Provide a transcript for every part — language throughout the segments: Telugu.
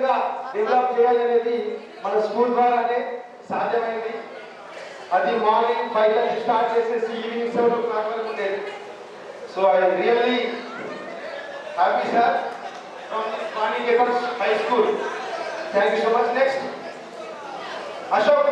విధంగా డెవలప్ చేయాలనేది మన స్కూల్ ద్వారానే సాధ్యమైంది. అది మార్నింగ్ 5 స్టార్ట్ చేసేసి ఈవినింగ్ 7 వరకు ఉండేది. So I really happy sir from Panigetam High School. Thank you so much. Next, Ashok.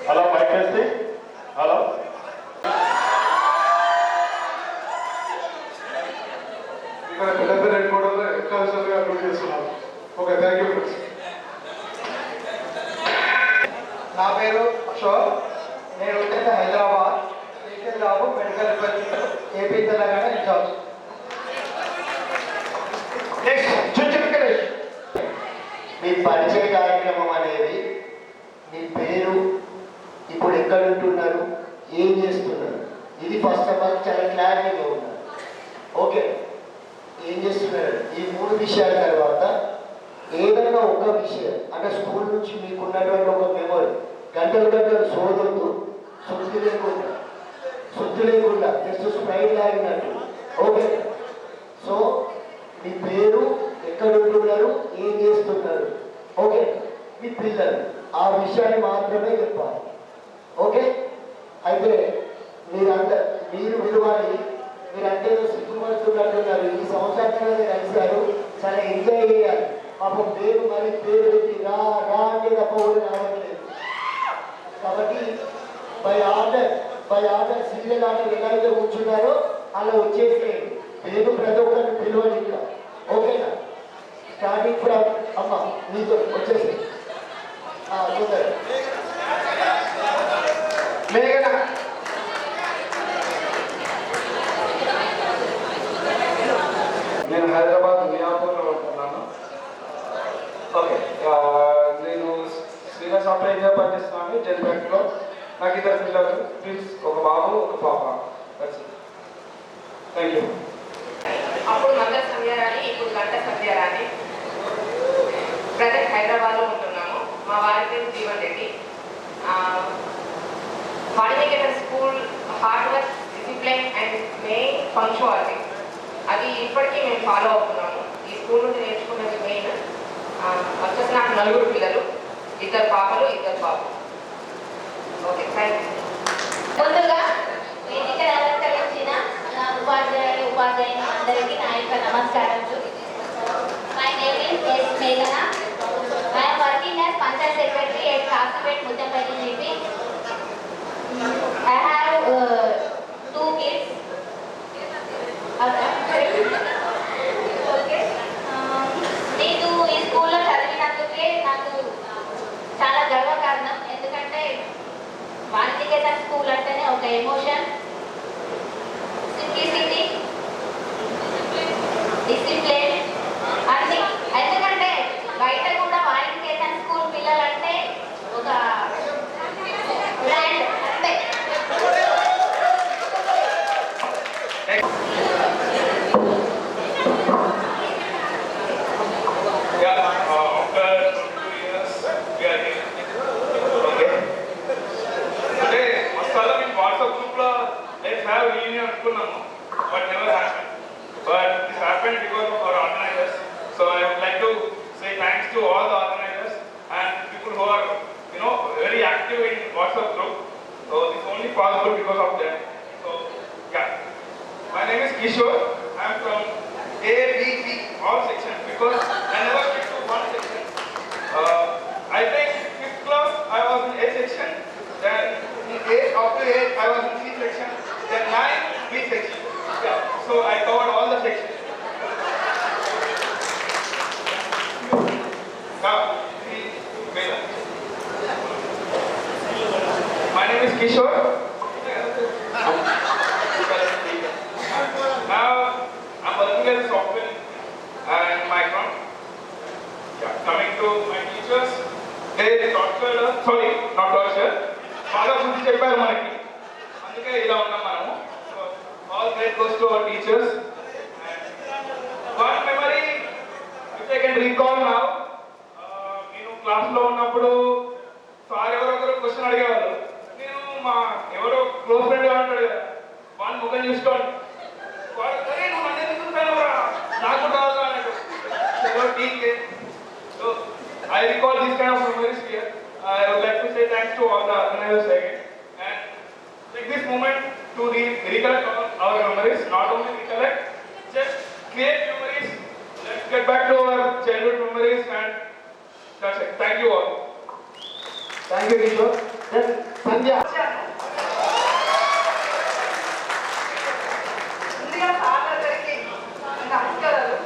Hello, mic testing. Hello. ఇక్కడ పిల్లలు కూడా ఎక్స్ట్రాగా అప్లోడ్ చేస్తున్నాను. Okay, thank you friends. నా పేరు అశోక్. నేను వచ్చేసి హైదరాబాద్ బాబు medical representative AP Telangana in charge. మీ పరిచయ కార్యక్రమం అనేది మీ పేరు, ఇప్పుడు ఎక్కడ ఉంటున్నారు, ఏం చేస్తున్నారు, ఇది ఫస్ట్ ఆఫ్ ఆల్ చాలా క్లారిటీగా ఉన్నారు. ఓకే, ఏం చేస్తున్నారు, ఈ 3 విషయాల తర్వాత ఏదైనా ఒక విషయం అంటే స్కూల్ నుంచి మీకు ఉన్నటువంటి ఒక మెమొరీ, గంటలు సోదరుడు శుద్ధి లేకుండా జస్ట్ స్ప్రైట్ లాగినట్టు. ఓకే, సో మీ పేరు, ఎక్కడ ఉంటున్నారు, ఏం చేస్తున్నారు, ఓకే, మీ పిల్లలు, ఆ విషయాన్ని మాత్రమే చెప్పాలి. ఓకే, అయితే మీరు విలువని మీరంటే సిగ్గుపడుతున్నట్టున్నారు. ఈ సంవత్సరం కలిసారు, చాలా ఎంజాయ్ చేయాలి. పాపం పేరు మరి పేరు పెట్టి రా అంటే తప్ప కూడా రావట్లేదు. కాబట్టి బై ఆర్డర్ సీరియల్ ఆర్డర్ ఎలా అయితే కూర్చున్నారో అలా వచ్చేసేయండి. పేరు ప్రతి ఒక్కరిని పిలవండి ఇంకా. ఓకేనా? స్టార్టింగ్ ఫ్రమ్ అమ్మ మీతో వచ్చేసి మేఘన. నేను హైదరాబాద్ మియాపూర్లో ఉంటున్నాను. ఓకే, నేను శ్రీనివాస్ సాఫ్ట్వేర్ పనిచేస్తున్నాను జెన్బ్యాక్లో. నాకు 2 పిల్లలు, ట్విన్స్, ఒక బాబు ఒక పాప. Thank you. అప్పుడు మంగళ సంధ్యారాణి, ఇప్పుడు గంట సంధ్యారాణి. ప్రజెంట్ హైదరాబాద్లో ఉంటున్నాము. మా వారి పేరు Jeevan Reddy. Panigetam school hard work, discipline and main punctuality, అది ఇప్పటికీ మేము ఫాలో అవుతున్నాము. ఈ స్కూల్ నుండి నేర్చుకున్నది మెయిన్. వచ్చేసి నాకు 4 పిల్లలు, 2 పాపలు 2 బాబు. Okay, thank you. ముందుగా వేదిక అలంకరించిన ఉపాధ్యాయులు అందరికీ నా యొక్క నమస్కారాలు. మై నేమ్ ఇస్ ఎస్ మేఘన. I am working as Panchayat Secretary at Kasipet Muttapalli GP. I have 2 kids. Okay, నేను ఈ స్కూల్లో చదివినందుకే నాకు చాలా గర్వకారణం. ఎందుకంటే Panigetam స్కూల్ అంటేనే ఒక ఎమోషన్, సింప్లిసిటీ, డిసిప్లిన్ అన్ని. ఎందుకంటే బయట కూడా Panigetam స్కూల్ పిల్లలంటే ఒక బ్రాండ్ అంతే. Have reunion అనుకున్నాము, but never happened. But this happened because of our organizers. So I would like to say thanks to all the organizers and people who are, very active in WhatsApp group. So it's only possible because of them. So yeah, my name is Kishore. I am from A, B, C, all sections because I never stick to one section. I think 5th class I was in A section, then in 8 up to 8 I was in C section. Then 9 B section. Yeah. So I covered all the sections. Now, my name is Kishore. Now I'm working as a software and Micron. Yeah. Coming to my teachers, they tortured us. Sorry, not tortured. Father would చెప్పారు మనకి, అందుకే ఇలా ఉన్నాం మనము. All credit goes to our teachers. take care. So I recall these kind of memories here. I would like to say thanks to all the organizers again, and take this moment to recollect our memories. Not only recollect, just create memories. Let's get back to our childhood memories, and that's it. Thank you all. Thank you Kishore. Then Sandhya. ముందుగా సార్ అందరికీ నమస్కారాలు.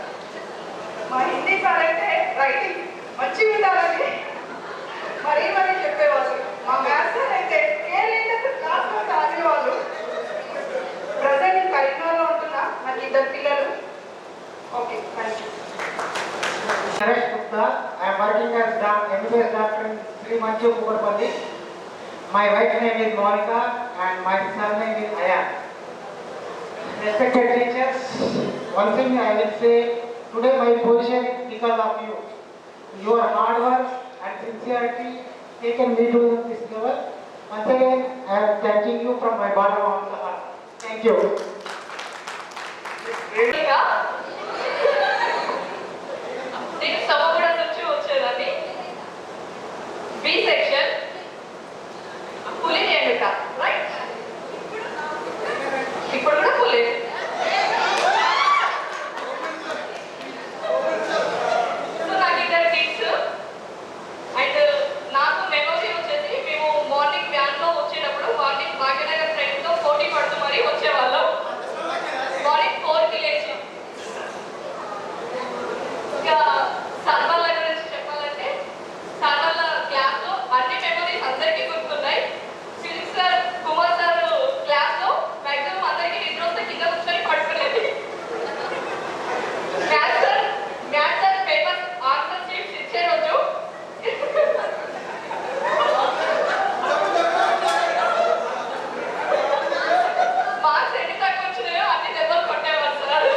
మా హిందీ సార్ అయితే రైటింగ్ మంచిగా ఉండాలని మరీ చెప్పేవాళ్ళు. మా మ్యాథ్స్ సార్ అయితే క్లాస్లో ఆడేవాళ్ళు. ప్రజెంట్ కరీంనగర్లో ఉంటున్నా, నాకు 2 పిల్లలు. Okay, thank you. Naresh Gupta. I am working as MBBS doctor in Sri Manchu Kukarpalli. My wife's name is Monica and my surname is Ayan. Respected teachers, one thing I will say, today my position is because of you. Your hard work and sincerity taken me to this level. Once again, I am thanking you from my bottom of the heart. Thank you. నేను సమగూడ నుంచి వచ్చేదాన్ని. బి సెక్షన్, పులి నేనుట, రైట్? ఇప్పుడు కూడా పులి. సో నాకు 2 కిడ్స్. అండ్ నాకు మెమొరీ వచ్చేసి, మేము మార్నింగ్ వ్యాన్లో వచ్చేటప్పుడు మార్నింగ్ భాగ్యనగర్ ఫ్రెండ్స్తో పోటీ పడుతూ మరీ వచ్చేవాళ్ళం. మార్నింగ్ 4కి లేచి. ఇంకా సార్ వాళ్ళ గురించి చెప్పాలంటే, సార్ వాళ్ళ క్లాస్లో అన్ని మెమరీస్ అందరికీ గుర్తున్నాయి. ఫిజిక్స్ సార్, కుమార్ సార్ క్లాస్లో మ్యాక్సిమం అందరికీ నిద్ర వస్తే కింద కూర్చొని పడుకునేది. Maths sir paper answer sheets ఇచ్చే రోజు మార్క్స్ ఎన్ని తక్కువ వచ్చినాయో అన్ని దెబ్బలు కొట్టేవారు సార్.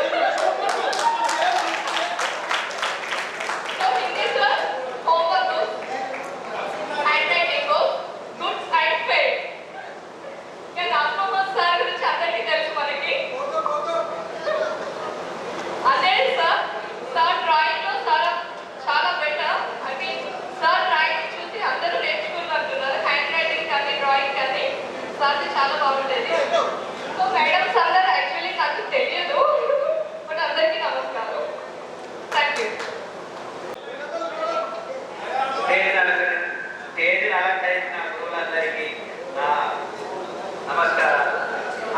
చాలా బాగుండేది. సో మేడమ్స్ అందరూ యాక్చువల్లీ నాకు తెలియదు, బట్ అందరికీ నమస్కారం. Thank you. స్టేజ్ అలంకరించిన గురువులందరికీ నా నమస్కారాలు.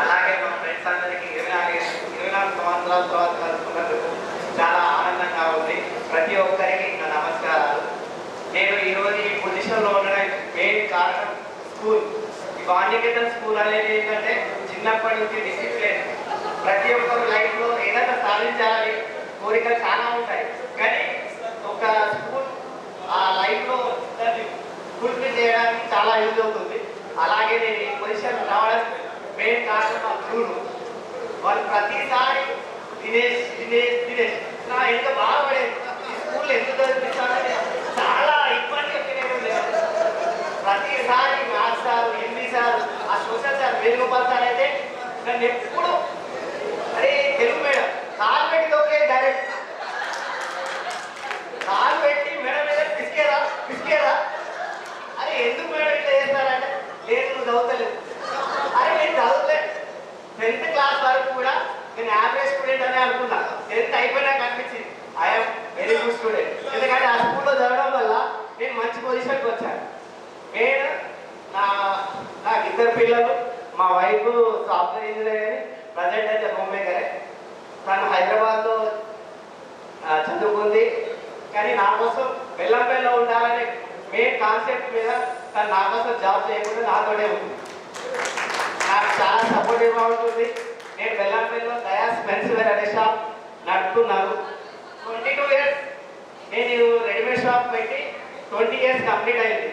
అలాగే మా ఫ్రెండ్స్ అందరికీ 24 సంవత్సరాల తర్వాత కలుసుకున్నందుకు చాలా ఆనందంగా ఉంది. ప్రతి ఒక్కరికి నా నమస్కారాలు. నేను ఈరోజు ఈ పొజిషన్లో ఉండడానికి మెయిన్ కారణం స్కూల్. ఈ వాణికేతన్ స్కూల్ అనేది ఏంటంటే, చిన్నప్పటి నుంచి డిసిప్లిన్. ప్రతి ఒక్కరు లైఫ్లో ఏదైనా సాధించాలని కోరికలు చాలా ఉంటాయి, కానీ ఒక స్కూల్ ఆ లైఫ్లో ఫుల్ఫిల్ చేయడానికి చాలా యూజ్ అవుతుంది. అలాగే నేను ఈ పొజిషన్ రావడానికి మెయిన్ కారణం మా గురువులు. వాళ్ళు ప్రతిసారి దినేష్ దినేష్ దినేష్ నా ఎంత బాధపడేది, ఈ స్కూల్ ఎందుకు చదివిస్తానని చాలా ఇబ్బంది లేదు. ప్రతిసారి మ్యాథ్స్ సార్, హిందీ సార్, ఆ సోషల్ సార్, వేణుగోపాల్ సార్ అయితే నన్ను ఎప్పుడు అరే తెలుగు మేడం కాలు పెట్టి తోకే డైరెక్ట్ కాలు పెట్టి మేడం మీద పిసికేదా అరే ఎందుకు మేడం ఇట్లా చేస్తారంటే, లేదు నువ్వు చదువుతలేదు. అరే నేను చదువుతలేదు. 10th క్లాస్ వరకు కూడా నేను యావరేజ్ స్టూడెంట్ అని అనుకున్నా. 10th అయిపోయినాక అనిపించింది ఐఎమ్ వెరీ గుడ్ స్టూడెంట్. ఎందుకంటే ఆ స్కూల్లో చదవడం వల్ల నేను మంచి పొజిషన్కి వచ్చాను. నేను నాకు 2 పిల్లలు. మా వైఫ్ సాఫ్ట్వేర్ ఇంజనీర్ అని, ప్రజెంట్ అయితే హోమ్ మేకరే. తను హైదరాబాద్లో చదువుకుంది, కానీ నా కోసం బెల్లంపల్లిలో ఉండాలనే మెయిన్ కాన్సెప్ట్ మీద తను నా కోసం జాబ్ చేయకుండా నాతోనే ఉంది. నాకు చాలా సపోర్టివ్గా ఉంటుంది. నేను బెల్లంపల్లిలో దయాస్ మెన్స్ వేర్ అనే షాప్ నడుపుతున్నాను. 22 ఇయర్స్ నేను రెడీమేడ్ షాప్ పెట్టి 20 ఇయర్స్ కంప్లీట్ అయింది.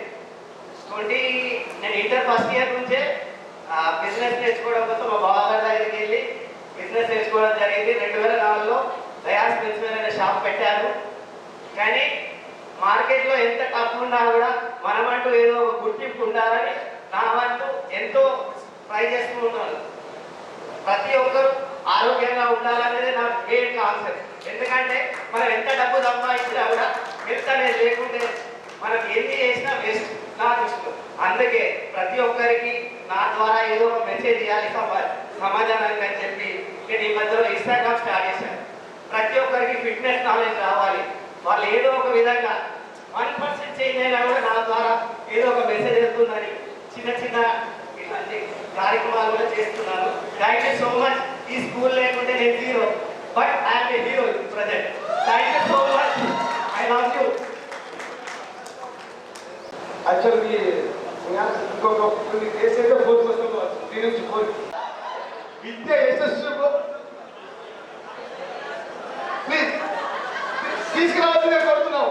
నేను ఇంటర్ ఫస్ట్ ఇయర్ నుంచే బిజినెస్ నేర్చుకోవడం కోసం మా బావగారి దగ్గరికి వెళ్ళి బిజినెస్ నేర్చుకోవడం జరిగింది. 2004లో దయాస్ మెన్స్ వేర్ అనే షాప్ పెట్టాను. కానీ మార్కెట్లో ఎంత టఫ్ ఉన్నా కూడా మనమంటూ ఏదో ఒక గుర్తింపు ఉండాలని నా వంతు ఎంతో ట్రై చేస్తూ ఉంటాను. ప్రతి ఒక్కరు ఆరోగ్యంగా ఉండాలనేది నాకు మెయిన్ కాన్సెప్ట్. ఎందుకంటే మనం ఎంత డబ్బు సంపాదించినా కూడా హెల్త్ అనేది లేకుంటే మనకి ఎన్ని చేసినా వేస్ట్ నా దృష్టిలో. అందుకే ప్రతి ఒక్కరికి నా ద్వారా ఏదో ఒక మెసేజ్ ఇవ్వాలి సమాజానికి అని చెప్పి నేను ఈ మధ్యలో ఇన్స్టాగ్రామ్ స్టార్ట్ చేశాను. ప్రతి ఒక్కరికి ఫిట్నెస్ నాలెడ్జ్ రావాలి, వాళ్ళు ఏదో ఒక విధంగా 1% చేంజ్ అయినా కూడా నా ద్వారా ఏదో ఒక మెసేజ్ వెళ్తుందని చిన్న చిన్న ఇలాంటి కార్యక్రమాలు కూడా చేస్తున్నాను. Thank you so much. ఈ స్కూల్ లేకుంటే నేను zero, but I'm a hero present. Thank you so much. I love you. Actually ఇంకొక కొన్ని కేసు అయితే ఫోర్త్ వస్తాము 3 నుంచి 4 విద్య యశస్సు ప్లీజ్ తీసుకురావాల్సిందే కోరుతున్నాం.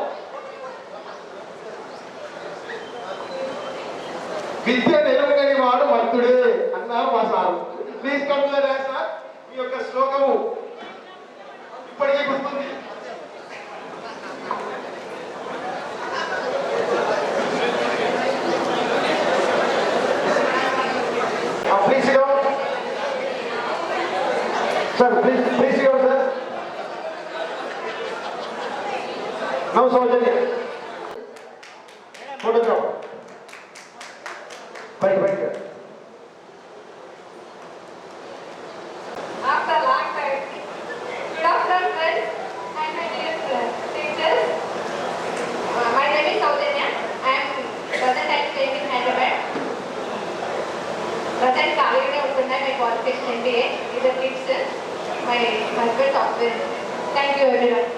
విద్య నిలవగని వాడు మంతుడే అన్నా మా సార్. Please complaint sir. మీ యొక్క శ్లోకము ఇప్పటికీ గుర్తుంది. Please sit down. Sir, please sit down, sir. Now, Saujanya. Photograph. Wait. After long time. Good afternoon, friends and my dear teachers. My name is Saujanya. I am present at staying in Hyderabad. Present ఖాళీగానే ఉంటున్నాయి. My qualification MBA is a teacher. My husband software. Thank you everyone.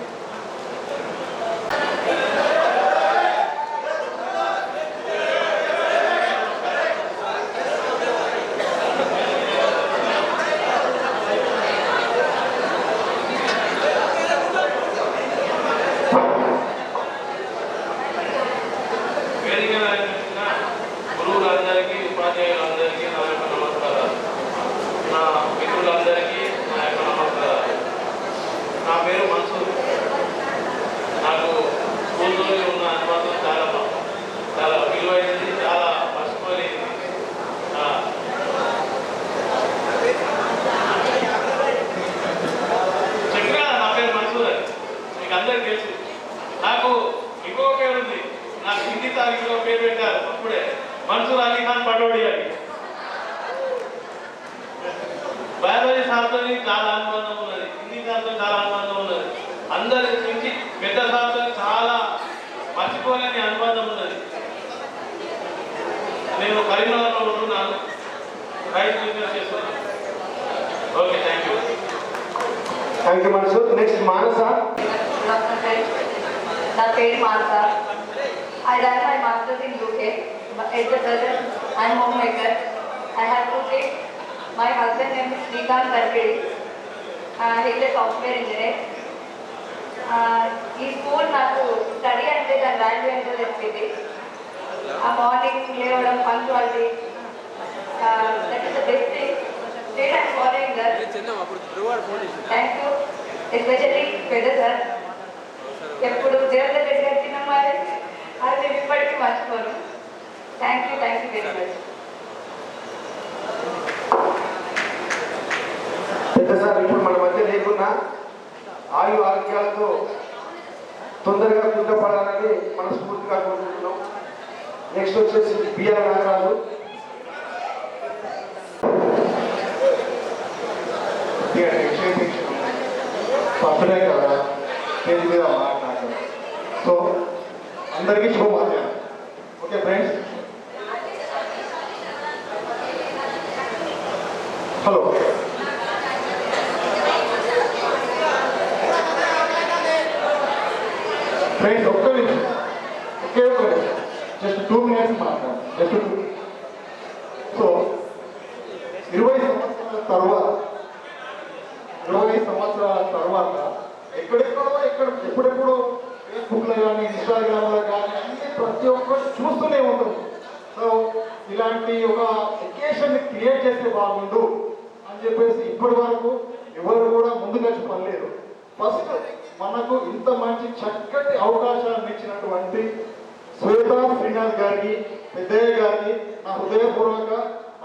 గురువులందరికీ, ఉపాధ్యాయులందరికీ నా యొక్క నమస్కారాలు. నా మిత్రులందరికీ నా యొక్క నమస్కారాలు. నా పేరు మన్సూర్. నాకు స్కూల్లో ఉన్న అనుభవం చాలా విలువైనది, చాలా మర్చిపోలేనిది. చెప్పినా నా పేరు మన్సూర్ అని మీకు అందరికీ తెలుసు. నాకు ఇంకో పేరు ఉంది. నాకు హిందీ తారీఖులో పేరు పెట్టారు అప్పుడే, మన్సూర్ అలీ ఖాన్ పటోడి అని. బయాలజీ సార్తో చాలా అనుబంధం ఉన్నది, హిందీ సార్తో చాలా అనుబంధం ఉన్నది, అందరి నుంచి పెద్ద సార్తో చాలా మర్చిపోలేని అనుబంధం ఉన్నది. నేను కరీంనగర్లో ఉంటున్నాను, రైతు బిజినెస్ చేస్తున్నాను. Okay, thank you. Thank you, Mansoor. Next, Manasa. నా పేరు మానస. I done my masters in UK. At the present, I am homemaker. I have 2 kids. My husband name is Srikanth Karkedi. He is a software engineer. ఈ స్కూల్ నాకు స్టడీ అంటే దాని వాల్యూ ఏంటో తెలిసింది. ఆ మార్నింగ్ లేవడం, punctuality, that is the best thing. State and following that. Thank you especially పెద్ద సార్. ఎప్పుడు దేవుడి దగ్గర తిన్నామా అది మేము ఇప్పటికీ మర్చిపోను. Thank you very much. పెద్ద సార్ ఇప్పుడు మన మధ్య లేకున్నా ఆరోగ్యాలతో తొందరగా కుంటపడాలని మనస్ఫూర్తిగా కోరుకుంటున్నాం. నెక్స్ట్ వచ్చేసి బిఆర్ నాగరాజు. పక్కనే కదా పేరు మీద మాట్లాడారు. సో అందరికీ శుభమధ్యాహ్నం. Okay friends, hello. ఫ్రెండ్స్ ఒక్క నిమిషం, ఒకే ఒక నిమిషం, జస్ట్ 2 minutes మాట్లాడాలి. జస్ట్ 2. సో 20 సంవత్సరాల తర్వాత ఎప్పుడెప్పుడు ఫేస్బుక్లో కానీ ఇన్స్టాగ్రామ్లో కానీ అన్ని ప్రతి ఒక్కరు చూస్తూనే ఉంటారు. సో ఇలాంటి ఒక ఎకేషన్ క్రియేట్ చేస్తే బాగుండు అని చెప్పేసి ఇప్పటి వరకు ఎవరు కూడా ముందుకు వచ్చి పనిలేదు. ఫస్ట్ మనకు ఇంత మంచి చక్కటి అవకాశాన్ని ఇచ్చినటువంటి శ్వేతా శ్రీనాథ్ గారికి, పెద్దయ్య గారికి నా హృదయపూర్వక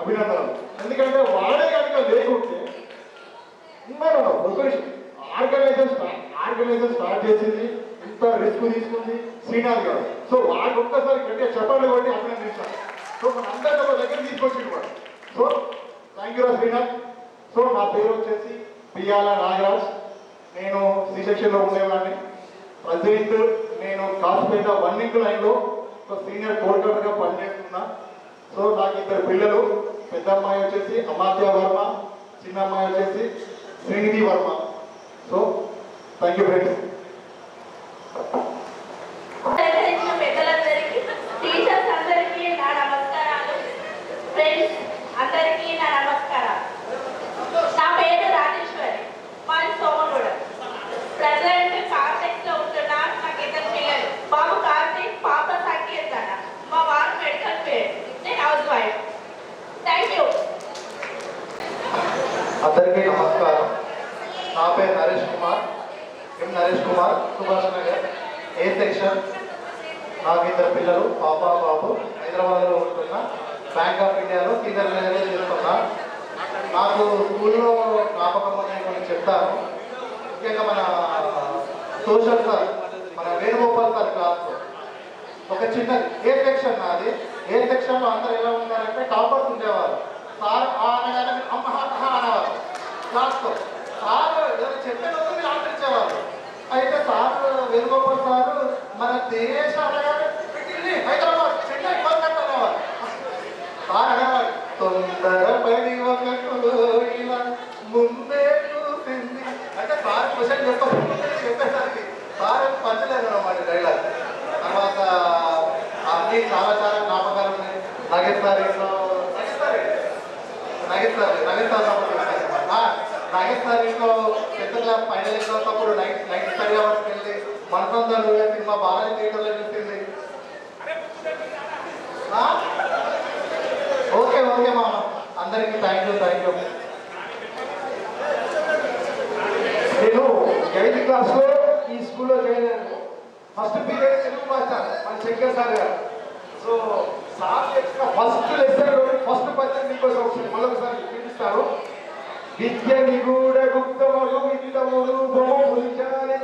అభినందనలు. ఎందుకంటే వాడే కనుక లేకుంటే ఆర్గనైజర్ స్టార్ట్ చేసింది, ఇంత రిస్క్ తీసుకుంది శ్రీనాథ్ గారు. సో వాడు ఒక్కసారి గట్టిగా చెప్పండి కొట్టి అభినందించాలి. సో మన అందరినీ ఒక దగ్గర తీసుకొచ్చింది వాడు. సో థ్యాంక్ యూ రా శ్రీనాథ్. సో నా పేరు వచ్చేసి పియాల నాగరాజ్. నేను సి సెక్షన్లో ఉండేవాడిని. ప్రజెంట్ నేను కాసుపేట 1 లైన్లో ఒక సీనియర్ కోఆర్డినేటర్గా పనిచేస్తున్నా. సో నాకు 2 పిల్లలు. పెద్ద అమ్మాయి వచ్చేసి అమాత్య వర్మ, చిన్న అమ్మాయి వచ్చేసి Srinidhi Varma. So thank you friends. సహకరించిన పెద్దలందరికీ, టీచర్స్ అందరికీ నా నమస్కారాలు. ఫ్రెండ్స్ అందరికీ నా నమస్కారాలు. నా పేరు రాజేశ్వరి, మాది సోమగూడ. ప్రజెంట్ కార్టెక్స్ లో ఉంటున్నా. నాకు 2 పిల్లలు, బాబు కార్తీక్, పాప సంకీర్తన. మా వారు మెడికల్ ఫీల్డ్, నేను హౌస్ వైఫ్. Thank you. అందరికీ నమస్కారం. నా పేరు నరేష్ కుమార్, నరేష్ కుమార్, సుభాష్ నగర్, ఏ సెక్షన్. నాకు 2 పిల్లలు, పాప బాబు. హైదరాబాద్లో ఉంటున్నా. బ్యాంక్ ఆఫ్ ఇండియాలో సీనియర్ మేనేజర్ చేస్తున్నా. నాకు స్కూల్లో జ్ఞాపకం అనేది కొన్ని చెప్తాను. ముఖ్యంగా మన సోషల్ సార్, మన వేణుగోపాల్ సార్ క్లాస్లో ఒక చిన్నది ఏ సెక్షన్ నాది. ఏ సెక్షన్లో అందరూ ఎలా ఉన్నారంటే టాపర్స్ ఉండేవారు. సార్ అనగానే అమ్మ అనేవారు క్లాస్లో. సార్ ఏదైనా చెప్పేటప్పుడు మీరు ఆచరించేవారు. అయితే సార్ వేణుగోపాల్ సార్ మన దేశ అనగానే ఢిల్లీ, హైదరాబాద్, చెన్నై, కోల్కతా అనేవారు. సార్ అనేవారు తొందరపడి ఒకటి ఇలా ముందే చూసింది అంటే సార్ క్వశ్చన్ చెప్పేసరికి సార్ పంచలేదు అన్నమాట డైలాగ్. తర్వాత అన్నీ చాలా చాలా జ్ఞాపకాలు ఉన్నాయి. నగేష్ సార్ ఇంట్లో నగేష్ సార్ ఇంట్లో 10th క్లాస్ ఫైనల్ ఎగ్జామ్స్ అప్పుడు నైట్ స్టడీ అవర్స్కి వెళ్ళి మనసందరూ సినిమా బాగా థియేటర్లో చూసింది. ఓకే ఓకే మామ, అందరికీ థ్యాంక్ యూ. నేను 8th క్లాస్లో ఈ స్కూల్లో జాయిన్ అయ్యాను. ఫస్ట్ పీరియడ్ తెలుగు మాస్టర్ మన శంకర్ సార్ గారు. సో సార్ చెప్పిన ఫస్ట్ లెసన్ ఫస్ట్ పద్యం మీకోసం మళ్ళొకసారి చూపిస్తాను. విద్య నిగూఢ గుప్తమగు విత్తములు బొమ్మచారి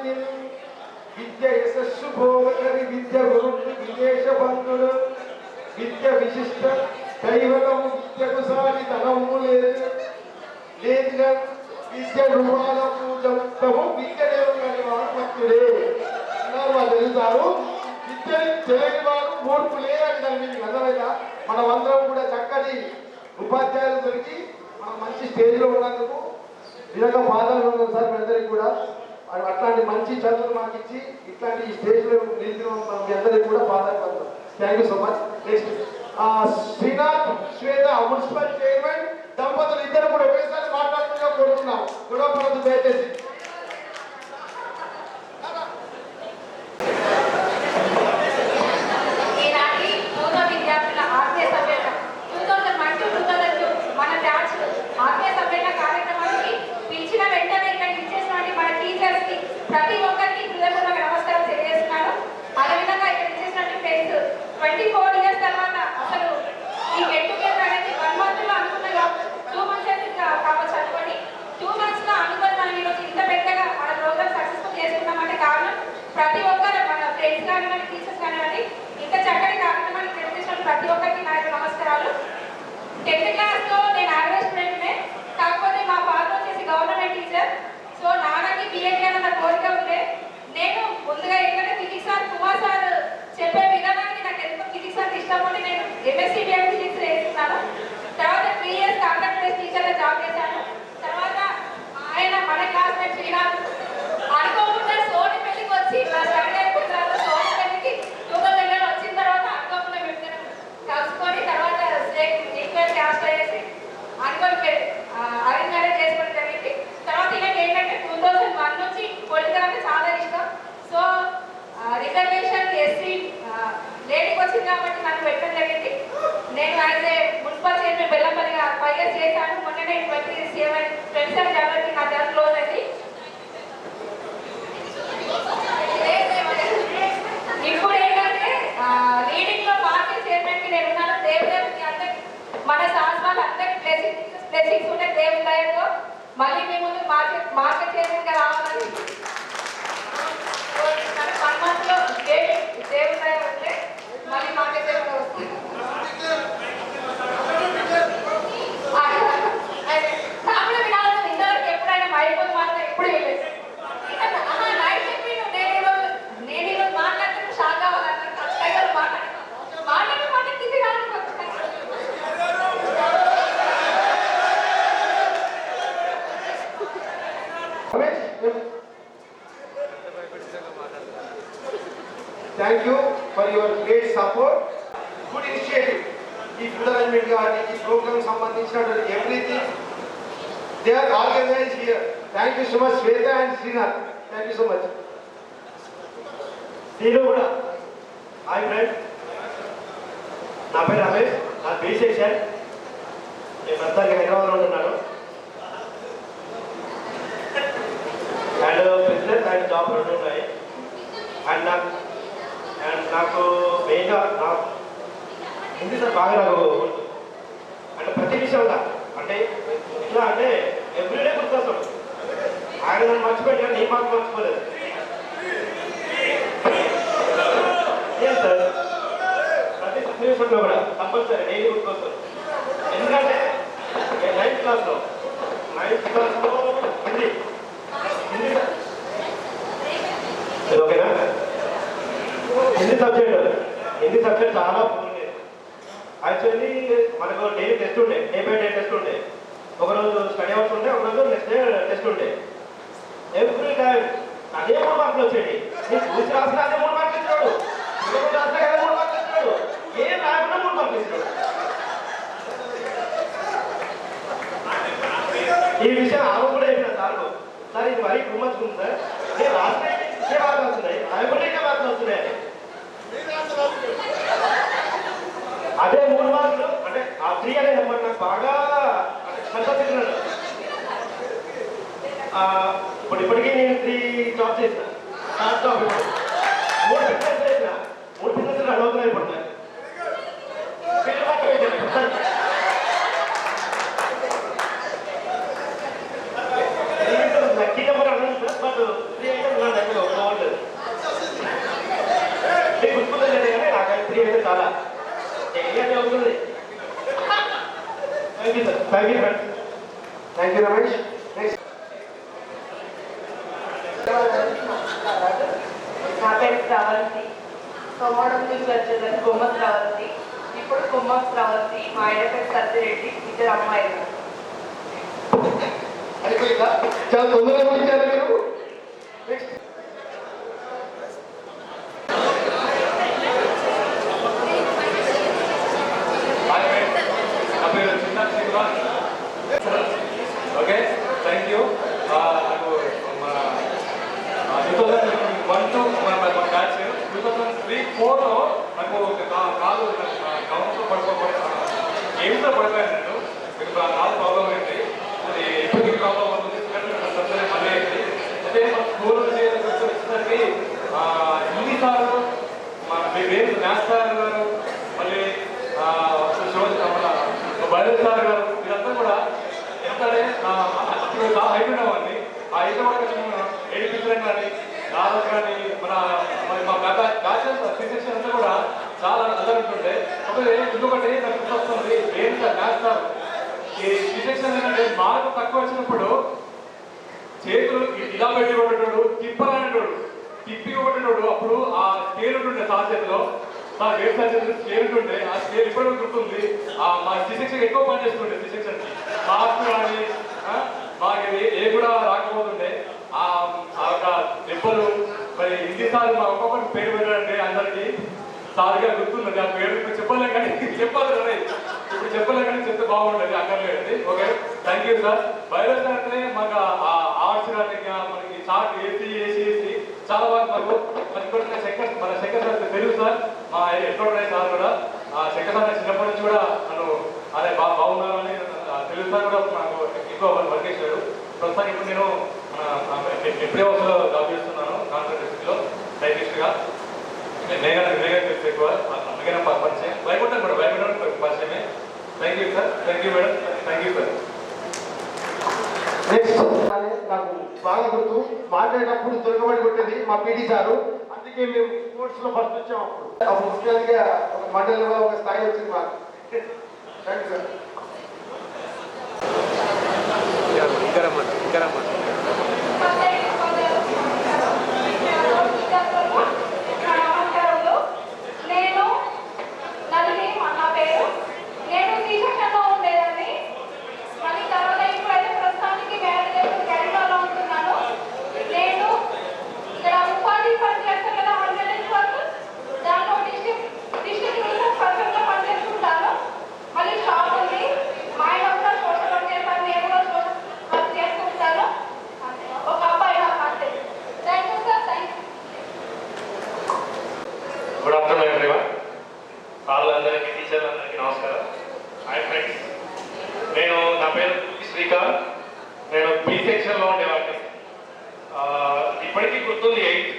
విద్య యశస్సు భోగరి విద్య గురు విదేశ బంధుడు విద్య విశిష్ట దైవతము విద్యకు సాటి ధనము లేదు విద్య రుణాల పూజము విద్య లేని వాడు భక్తుడే వాళ్ళు తెలుస్తారు. విద్యని తెలియని వాడు మూర్ఖు లేదని దాన్ని మీకు అర్థమైనా మనమందరం కూడా చక్కటి ఉపాధ్యాయులు దొరికి మనం మంచి స్టేజ్లో ఉన్నందుకు నిజంగా బాధలు ఉన్నాం సార్. మీ అందరికీ కూడా అట్లాంటి మంచి చదువులు మాకు ఇచ్చి ఇట్లాంటి స్టేజ్లో నిలిచిన మీ అందరికీ కూడా బాధపడతాం. Thank you so much. Next Srinath Swetha municipal chairman దంపతులు ఇద్దరు కూడా ఒకేసారి మాట్లాడుతున్నా కోరుతున్నాం. గొడవ పడదు దయచేసి. ఈనాటి పూర్వ విద్యార్థుల ఆత్మీయ సమ్మేళన 2001-2002 మన బ్యాచ్ ఆత్మీయ సమ్మేళన కార్యక్రమానికి పిలిచిన వెంటనే ఇక్కడికి ఇచ్చేసినటువంటి మన టీచర్స్ కి ప్రతి ఒక్కరికి హృదయపూర్వక నమస్కారం తెలియజేస్తున్నాను. అదేవిధంగా ఇక్కడ ఇచ్చేసినటువంటి ఫ్రెండ్స్ 24 years తర్వాత అసలు ఈ గెట్ టుగెదర్ అనేది 1 month లో అనుకున్న 2 months కావచ్చు అనుకోండి. 2 months లో అనుకుని మనం ఈరోజు ఇంత పెద్దగా మన ప్రోగ్రామ్ సక్సెస్ఫుల్ చేసుకున్నామంటే కారణం ప్రతి ఒక్కరు మన ఫ్రెండ్స్ కానివ్వండి, టీచర్స్ కానివ్వండి, ఇంత చక్కటి కార్యక్రమాన్ని చేసిన ప్రతి ఒక్కరికి నా యొక్క నమస్కారాలు. 10th క్లాస్లో నేను యావరేజ్ స్టూడెంట్నే, కాకపోతే మా ఫాదర్ వచ్చేసి గవర్నమెంట్ టీచర్. సో నాన్నకి బిఎడ్ అన్న కోరిక ఉంటే నేను ముందుగా ఏంటంటే ఫిజిక్స్ సార్ కుమార్ సార్ చెప్పే విధానానికి నాకు ఎంతో ఫిజిక్స్ అంటే ఇష్టం ఉండి నేను ఎంఎస్సీ బిఎడ్ ఫిజిక్స్ వేస్తున్నాను. తర్వాత 3 years కాంట్రాక్ట్ బేస్ టీచర్గా జాబ్ చేశాను. తర్వాత ఆయన మన క్లాస్మేట్ శ్రీనాథ్ అనుకోకుండా సోని పెళ్లికి వచ్చి నా స్టడీ అయిపోయిన తర్వాత సోని పెళ్లికి 2000 వచ్చిన తర్వాత అనుకోకుండా మేము కలుసుకొని తర్వాత ఈక్వల్ క్యాస్ట్ అయ్యేసి అనుకోని అరేంజ్ మ్యారేజ్ చేసుకోవడం జరిగింది. తర్వాత ఈయనకి ఏంటంటే 2001 నుంచి పొలిటికల్ అంటే చాలా ఇష్టం. సో రిజర్వేషన్ ఎస్సీ లేడీకి వచ్చింది కాబట్టి నన్ను పెట్టడం జరిగింది. నేను అయితే మున్సిపల్ చైర్మన్ బెల్లంపల్లిగా 5 years చేశాను. మొన్ననే 27 జనవరికి నా జన్ క్లోజ్ అయింది. ఇప్పుడు ఏంటంటే లీడింగ్ లో మార్కెట్ చైర్మన్ కి నేను ఉన్నాను. దేవుడికి అందరికి మన సాన్స్ వాళ్ళు అందరికి బ్లెస్సింగ్స్ ఉంటే దేవుడి దయతో మళ్ళీ మీ ముందు మార్కెట్ చైర్మన్ గా రావాలని ఎప్పుడు వెళ్ళలేదు నైట్ చెప్పి నేను ఈరోజు మాట్లాడితే షాక్ కావాలంటే ఖచ్చితంగా మాట్లాడి కింది రాను thank you for your great support, good initiative. ఈ ఫుడ్ అరేంజ్మెంట్ కానీ ఈ ప్రోగ్రామ్ సంబంధించినటువంటి everything they are organise here. Thank you so much Shweta and Srinath, thank you so much. నేను కూడా హాయ్ ఫ్రెండ్, నా పేరు రమేష్, నా బీ సెక్షన్. నేను ప్రస్తుతానికి హైదరాబాద్లో ఉంటున్నాను. అండ్ బిజినెస్ అండ్ జాబ్ రెండు ఉన్నాయి. అండ్ నాకు మెయిన్గా నాకు హిందీ సార్ బాగా నాకు అంటే ప్రతి విషయంగా అంటే ఎట్లా అంటే ఎవ్రీడే గుర్తొస్తాడు. ఆయన నన్ను మర్చిపోయాడు కానీ నీ మాట మర్చిపోలేదు. సార్ ప్రతి సిచ్యువేషన్లో కూడా కంపల్సరీ డైలీ గుర్తుకొస్తారు. ఎందుకంటే నైన్త్ క్లాస్లో హిందీ ఓకేనా, హిందీ సబ్జెక్ట్ చాలా బాగుంది. యాక్చువల్లీ మనకు డైలీ టెస్ట్ ఉండే, డే బై డే టెస్ట్ ఉండే. ఒకరోజు స్టడీ అవర్స్ ఉండే, ఒకరోజు నెక్స్ట్ డే టెస్ట్ ఉండే. ఎవ్రీ టైం అదే 3 మార్కులు వచ్చేది. నేను చూసి రాసిన అదే 3 మార్కులు ఇచ్చాడు, రాసిన అదే 3 మార్కులు ఇచ్చాడు, ఏం రాకుండా 3 మార్కులు ఇచ్చాడు. ఈ విషయం ఆమె కూడా చెప్పిన సార్కు, సార్ ఇది మరీ కుమ్మచ్చుకుంది సార్, నేను రాసిన ఇచ్చే మార్కులు వస్తున్నాయి, రాయకుండా ఇచ్చే మార్కులు వస్తున్నాయి. అదే 3 మార్కులు అంటే ఆ 3 అనే నెంబర్ నాకు బాగా సంతోషిస్తున్నాడు. ఇప్పటికీ నేను 3 జాబ్ చేసిన, 3 బిజినెస్ చేసిన, 3 బిజినెస్ రన్ అవుతున్నాయి. ఇప్పుడు లక్కీ నెంబర్ అన్నాను సార్, బట్ 3 అయితే నా దగ్గర బాగుంటుంది. గుర్తులేదు కానీ నాకు 3 అయితే చాలా అవుతుంది. Thank you sir, thank you friends, thank you Ramesh. Next నా పేరు శ్రావంతి, సోమవారం నుంచి వచ్చేదాన్ని కొమ్మ శ్రావంతి. ఇప్పుడు కొమ్మ శ్రావంతి, మా ఆయన పేరు సత్యరెడ్డి, 2 అమ్మాయిలు. అయిపోయిందా? చాలా తొందరగా వచ్చారా మీరు? Next okay, thank you. నాకు మన 2001 టు మన బ్యాచ్ 2003-4లో నాకు ఒక కాలు గవర్నమెంట్లో గేమ్స్లో పడిపోయాను. నేను మీకు కాలు ప్రాబ్లం అయింది, అది ఎప్పటికీ ప్రాబ్లం అవుతుంది, సర్జరీ మళ్ళీ అయింది. అయితే మన స్కూల్ వచ్చేసరికి హిందీ సార్, మన వేరు మ్యాథ్స్ సార్ గారు, మళ్ళీ మన బయోలజీ సార్ గారు, వీరంతా కూడా ఎంతంటే ఇప్పుడు హైట్ ఉండేవాడిని. ఆ హైట్ కూడా కొంచెం ఏడిపించడం కానీ, రావడం కానీ, మా బ్యాచెస్ సిచ్యువేషన్ అంతా కూడా చాలా అల్లరుంటుండే. ఇంకొకటి నాకు గుర్తొస్తుంది, ఏం సార్ మ్యాథ్స్ సార్ ఈ సిచ్యువేషన్ ఏంటంటే మార్కు తక్కువ వచ్చినప్పుడు చేతులు ఇలా పెట్టి కొట్టేటోడు, తిప్పాలనేటోడు, తిప్పి కొట్టేటోడు. అప్పుడు ఆ స్కేల్ ఉంటుండే సార్ చేతిలో, సార్ వేరు సార్ చేతిలో స్కేల్ ఉంటుండే. ఆ స్కేల్ ఇప్పుడు గుర్తుంది. మా సిసెక్షన్ ఎక్కువ పని చేస్తుండే, సిసెక్షన్కి మార్క్స్ కానీ మాకు ఏ కూడా రాకపోతుండే. ఆ యొక్క దెబ్బలు మరి హిందీ సార్ మా ఒక్కొక్కటి పేరు పెట్టారంటే అందరికీ సార్గా గుర్తున్నది. ఆ పేరు చెప్పలేం కానీ చెప్పాలి కదా, ఇప్పుడు చెప్పలేం కానీ చెప్తే బాగుంటుంది, అక్కర్లేదండి. Okay, thank you sir. Biology అంటే మాకు ఆర్ట్స్ కానీ మనకి చార్ట్ ఏసీ చాలా బాగా మాకు మన శంకర్ సార్ తెలుగు సార్, మా ఎక్కడ సార్ కూడా శంకర్ సార్ చిన్నప్పటి నుంచి కూడా నన్ను అదే బాగున్నారు అని తెలుగు సార్ కూడా నాకు ఎక్కువ వర్క్ చేశారు. ప్రస్తుతానికి ఇప్పుడు నేను ఎప్పుడే హౌస్లో జాబ్ చేస్తున్నాను, కాన్సల్టెన్సీలో టైపిస్ట్గా. ఎక్కువ అందుకే పరిచయం, భయపడ్డాను కూడా, భయపడ్డాను పరిచయమే. Thank you sir, thank you madam, thank you sir. Next నాకు బాగా గుర్తు, మాట్లాడేటప్పుడు దొరకబడి కొట్టేది మా పీటీ సారు. అందుకే మేము స్పోర్ట్స్ లో ఫస్ట్ వచ్చాం. అప్పుడు ముఖ్యంగా ఒక మండలంలో ఒక స్థాయి వచ్చింది మాకు. Thank you sir.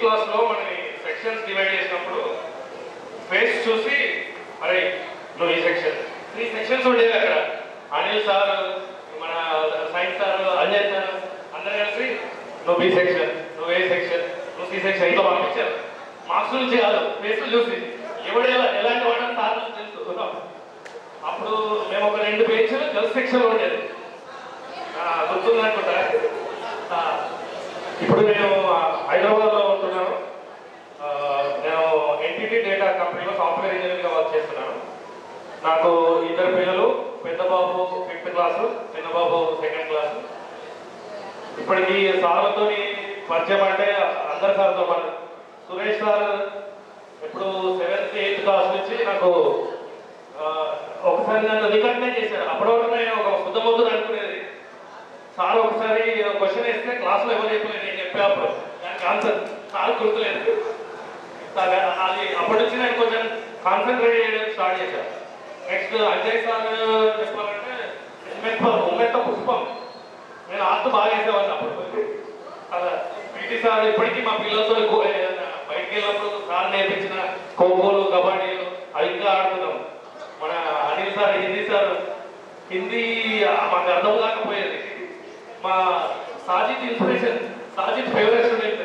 క్లాస్లో మనకి సెక్షన్స్ డివైడ్ చేసినప్పుడు ఫేస్ చూసి అరే నువ్వు ఈ సెక్షన్ 3 సెక్షన్స్ ఉండేవి అక్కడ. అనిల్ సార్, మన సైన్స్ సార్, అజయ్ సార్ అందరూ కలిసి నువ్వు బి సెక్షన్, నువ్వు ఏ సెక్షన్, నువ్వు సి సెక్షన్ ఇట్లా పంపించారు. మార్క్స్ నుంచి కాదు, ఫేస్లు చూసి ఎవడు ఎలాంటి వాడని సార్ తెలుసు. అప్పుడు మేము ఒక 2 బెంచ్లు గర్ల్స్ సెక్షన్లో ఉండేది, గుర్తుంది అనుకుంటా. ఇప్పుడు నేను హైదరాబాద్లో ఉంటున్నాను. నేను ఎన్టీటీ డేటా కంపెనీలో సాఫ్ట్వేర్ ఇంజనీర్గా వర్క్ చేస్తున్నాను. నాకు 2 పిల్లలు, పెద్ద బాబు 5th క్లాసు, చిన్న బాబు 2nd క్లాసు. ఇప్పటికీ సార్లతో పరిచయం అంటే అందరి సార్తో మన సురేష్ సార్ ఇప్పుడు 7th 8th క్లాస్ నుంచి నాకు ఒకసారి నన్ను రికగ్నైజ్ చేశారు. అప్పటివరకు నేను ఒక శుద్ధమవుతుంది అనుకునేది. సార్ ఒకసారి క్వశ్చన్ వేస్తే క్లాస్లో ఎవరు చెప్పలేదు, నేను చెప్పేటప్పుడు దానికి ఆన్సర్ సార్ గుర్తులేదు. అది అప్పటి నుంచి నేను కొంచెం కాన్సన్ట్రేట్ చేయడం స్టార్ట్ చేశాను. నెక్స్ట్ అజయ్ సార్ చెప్పాలంటే ఉమ్మెత్త పుష్పం, నేను ఆర్ట్ బాగా వేసేవాడిని అప్పుడు. అలా పీటీ సార్ ఇప్పటికీ మా పిల్లలతో బయటికి వెళ్ళినప్పుడు సార్ నేర్పించిన ఖోఖోలు, కబడ్డీలు అవి ఇంకా ఆడుతున్నాం. మన అనిల్ సార్ హిందీ సార్, హిందీ మాకు అర్థం కాకపోయేది. మా Sajid inspiration, Sajid favourite student.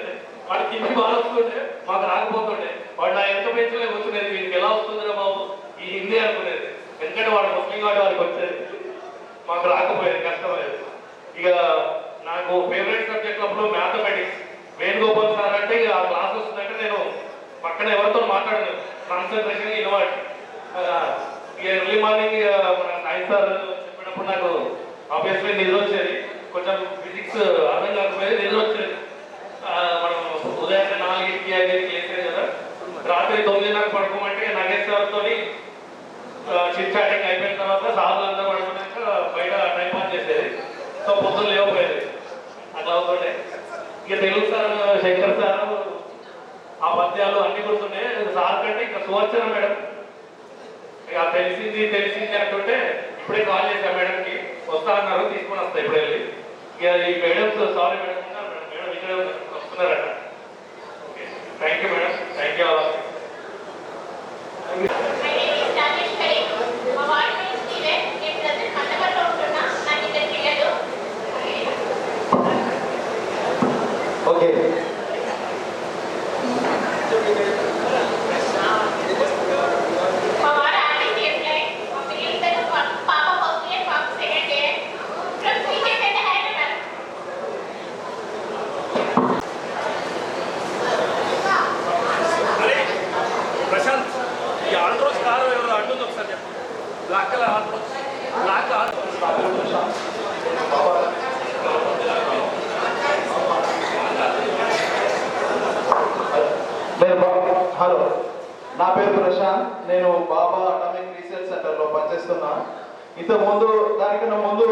వాడికి హిందీ బాగా వస్తుండే, మాకు రాకపోతుండే. వాడు నా ఎంత బెంచ్లో కూర్చునేది, వీనికి ఎలా వస్తుందిరా బాబు ఈ హిందీ అనుకునేది. ఎందుకంటే వాడు ముస్లిం వాడు వాడికి వచ్చేది, మాకు రాకపోయేది, కష్టమయ్యేది. ఇక నాకు ఫేవరెట్ సబ్జెక్ట్ అప్పుడు మ్యాథమెటిక్స్. వేణుగోపాల్ సార్ అంటే ఇక ఆ క్లాస్ వస్తుందంటే నేను పక్కన ఎవరితో మాట్లాడను, కాన్సన్ట్రేషన్ ఇన్వాల్వ్. ఇక ఎర్లీ మార్నింగ్ మన సైన్స్ సార్ చెప్పినప్పుడు నాకు ఆబ్వియస్లీ నిద్ర వచ్చేది. కొంచెం ఫిజిక్స్ అర్థం కాకపోయేది, నిద్ర వచ్చేది. మనం ఉదయాన్నే 4కి 5కి లేసేది కదా, రాత్రి 9:30 పడుకోమంటే నగేష్ సార్తో చిట్ చాటింగ్ అయిపోయిన తర్వాత సార్లు అందరూ పడుకున్నాక బయట టైం పాస్ చేసేది. సో పొద్దున్న లేకపోయేది, అట్లా అవుతుండే. ఇక తెలుగు సార్ శంకర్ సార్ ఆ పద్యాలు అన్ని గుర్తుండే. సార్ కంటే ఇంకా సువర్చన మేడం ఇక తెలిసింది అంటుంటే ఇప్పుడే కాల్ చేశాను మేడంకి, వస్తా అన్నారు, తీసుకొని వస్తా ఇప్పుడు వెళ్ళి. ఇక ఈ మేడమ్స్ సారీ మేడం మేడం ఇక్కడ వస్తున్నారట. Okay, thank you madam, thank you. Okay, Prashanth, ఈ ఆల్ట్రోస్ కారు ఎవరు అడ్డుంది ఒకసారి చెప్పు. Black colour Altroz, black hello, నా పేరు ప్రశాంత్. నేను బాబా అటామిక్ రీసెర్చ్ సెంటర్లో పనిచేస్తున్నా. ఇంతకుముందు దానికన్నా ముందు